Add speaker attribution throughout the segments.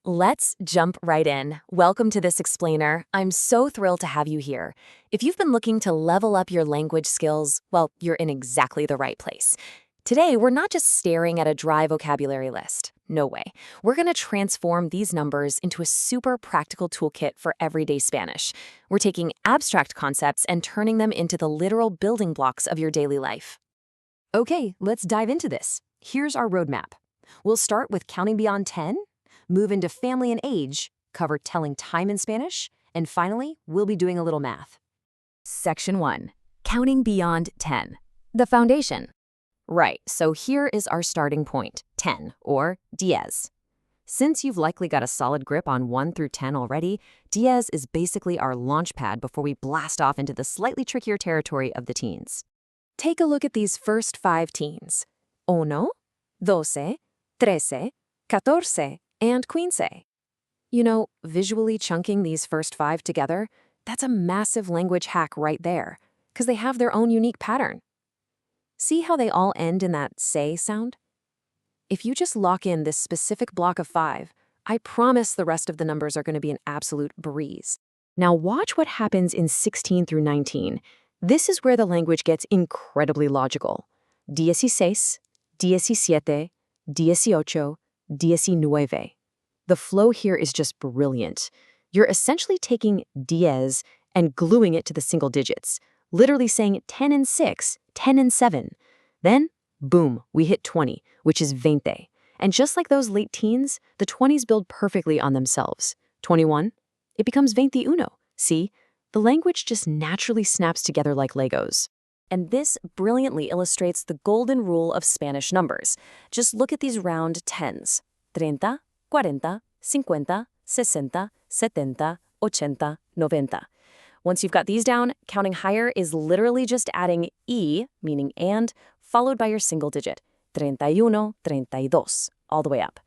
Speaker 1: Let's jump right in. Welcome to this explainer. I'm so thrilled to have you here. If you've been looking to level up your language skills, well, you're in exactly the right place. Today, we're not just staring at a dry vocabulary list. No way. We're going to transform these numbers into a super practical toolkit for everyday Spanish. We're taking abstract concepts and turning them into the literal building blocks of your daily life. Okay, let's dive into this. Here's our roadmap. We'll start with counting beyond 10, move into family and age, cover telling time in Spanish, and finally, we'll be doing a little math. Section 1. Counting beyond 10. The foundation. Right, so here is our starting point, 10, or diez. Since you've likely got a solid grip on 1 through 10 already, diez is basically our launch pad before we blast off into the slightly trickier territory of the teens. Take a look at these first 5 teens. Uno, doce, trece, catorce, and quince. You know, visually chunking these first 5 together, that's a massive language hack right there, because they have their own unique pattern. See how they all end in that say sound? If you just lock in this specific block of 5, I promise the rest of the numbers are going to be an absolute breeze. Now watch what happens in 16 through 19. This is where the language gets incredibly logical. 16, 17, 18, 19. The flow here is just brilliant. You're essentially taking diez and gluing it to the single digits, literally saying 10 and 6, 10 and 7. Then, boom, we hit 20, which is veinte. And just like those late teens, the 20s build perfectly on themselves. 21, it becomes 21. See? The language just naturally snaps together like Legos. And this brilliantly illustrates the golden rule of Spanish numbers. Just look at these round tens. 30, 40, 50, 60, 70, 80, 90. Once you've got these down, counting higher is literally just adding y, meaning and, followed by your single digit, 31, 32, all the way up.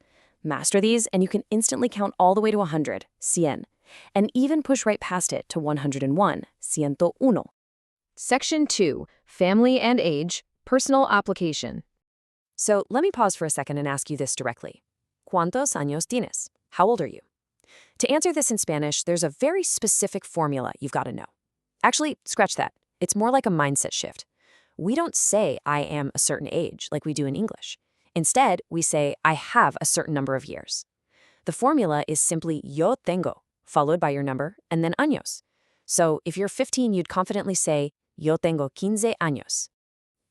Speaker 1: Master these and you can instantly count all the way to 100, 100, and even push right past it to 101, 101. Section 2, Family and Age, Personal Application. So let me pause for a second and ask you this directly. ¿Cuántos años tienes? How old are you? To answer this in Spanish, there's a very specific formula you've got to know. Actually, scratch that. It's more like a mindset shift. We don't say I am a certain age like we do in English. Instead, we say I have a certain number of years. The formula is simply yo tengo, followed by your number, and then años. So if you're 15, you'd confidently say yo tengo 15 años.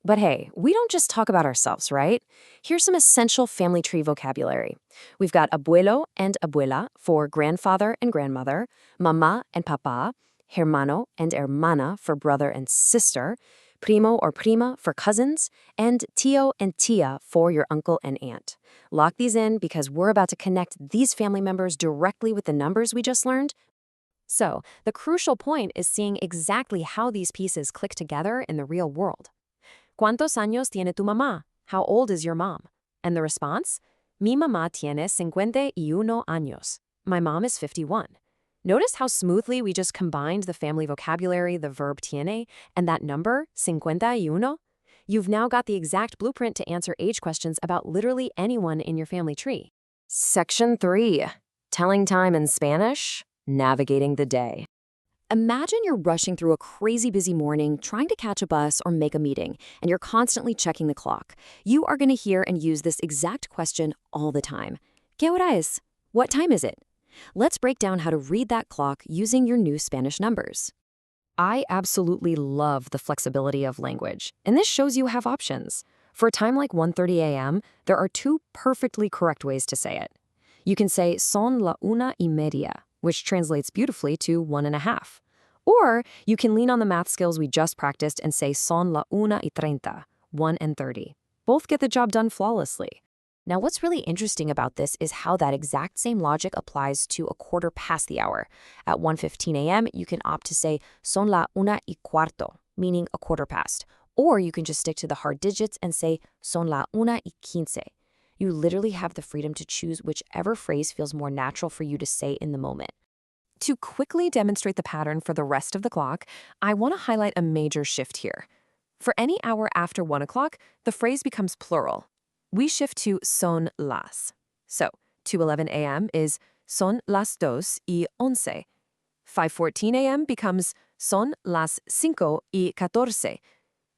Speaker 1: But hey, we don't just talk about ourselves, right? Here's some essential family tree vocabulary. We've got abuelo and abuela for grandfather and grandmother, mamá and papá, hermano and hermana for brother and sister, primo or prima for cousins, and tío and tía for your uncle and aunt. Lock these in because we're about to connect these family members directly with the numbers we just learned. So, the crucial point is seeing exactly how these pieces click together in the real world. ¿Cuántos años tiene tu mamá? How old is your mom? And the response? Mi mamá tiene 51 años. My mom is 51. Notice how smoothly we just combined the family vocabulary, the verb tiene, and that number, 51? You've now got the exact blueprint to answer age questions about literally anyone in your family tree. Section 3. Telling time in Spanish, navigating the day. Imagine you're rushing through a crazy busy morning, trying to catch a bus or make a meeting, and you're constantly checking the clock. You are going to hear and use this exact question all the time. ¿Qué hora es? What time is it? Let's break down how to read that clock using your new Spanish numbers. I absolutely love the flexibility of language, and this shows you have options. For a time like 1:30 a.m., there are 2 perfectly correct ways to say it. You can say son la 1:30, which translates beautifully to 1:30. Or you can lean on the math skills we just practiced and say son la 1:30, 1:30. Both get the job done flawlessly. Now, what's really interesting about this is how that exact same logic applies to a quarter past the hour. At 1:15 a.m., you can opt to say son la 1:15, meaning a quarter past. Or you can just stick to the hard digits and say son la 1:15. You literally have the freedom to choose whichever phrase feels more natural for you to say in the moment. To quickly demonstrate the pattern for the rest of the clock, I want to highlight a major shift here. For any hour after 1 o'clock, the phrase becomes plural. We shift to son las. So,
Speaker 2: 2:11 a.m. is son las 2:11. 5:14 a.m. becomes son las 5:14.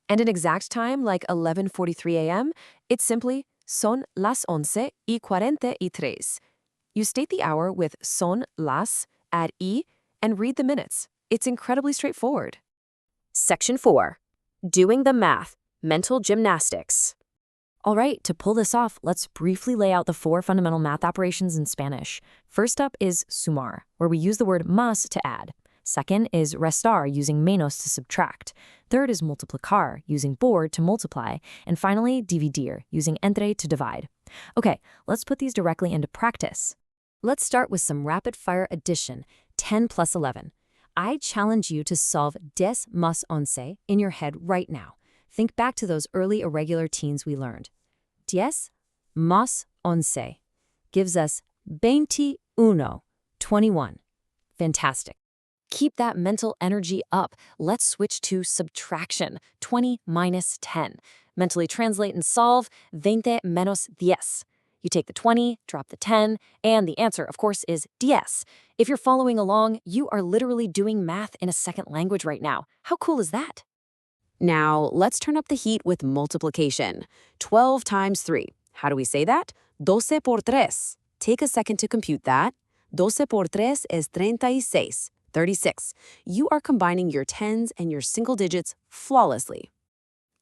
Speaker 2: And an exact time like 11:43 a.m., it's simply son las 11:43. You state the hour with son las, add e, and read the minutes. It's incredibly straightforward.
Speaker 1: Section 4. Doing the math. Mental gymnastics. All right, to pull this off, let's briefly lay out the 4 fundamental math operations in Spanish. First up is sumar, where we use the word más to add. Second is restar, using menos to subtract. Third is multiplicar, using por to multiply. And finally, dividir, using entre to divide. Okay, let's put these directly into practice. Let's start with some rapid-fire addition, 10 plus 11. I challenge you to solve 10 más 11 in your head right now. Think back to those early irregular teens we learned. 10 más 11 gives us 21, 21. Fantastic. Keep that mental energy up. Let's switch to subtraction, 20 minus 10. Mentally translate and solve 20 menos 10. You take the 20, drop the 10, and the answer, of course, is 10. If you're following along, you are literally doing math in a second language right now. How cool is that? Now, let's turn up the heat with multiplication. 12 times 3. How do we say that? 12 por 3. Take a second to compute that. 12 por 3 is 36. 36. You are combining your tens and your single digits flawlessly.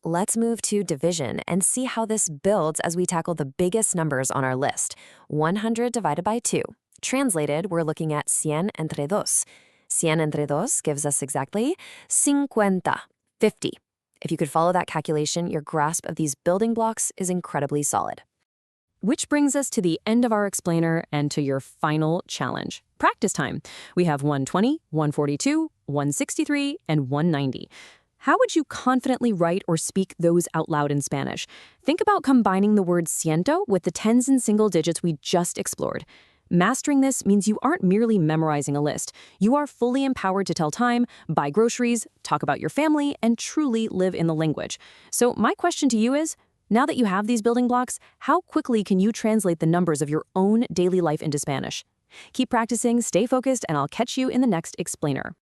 Speaker 1: Let's move to division and see how this builds as we tackle the biggest numbers on our list. 100 divided by 2. Translated, we're looking at 100 entre 2. 100 entre 2 gives us exactly 50. If you could follow that calculation, your grasp of these building blocks is incredibly solid. Which brings us to the end of our explainer and to your final challenge. Practice time. We have 120, 142, 163, and 190. How would you confidently write or speak those out loud in Spanish? Think about combining the word ciento with the tens and single digits we just explored. Mastering this means you aren't merely memorizing a list. You are fully empowered to tell time, buy groceries, talk about your family, and truly live in the language. So my question to you is, now that you have these building blocks, how quickly can you translate the numbers of your own daily life into Spanish? Keep practicing, stay focused, and I'll catch you in the next explainer.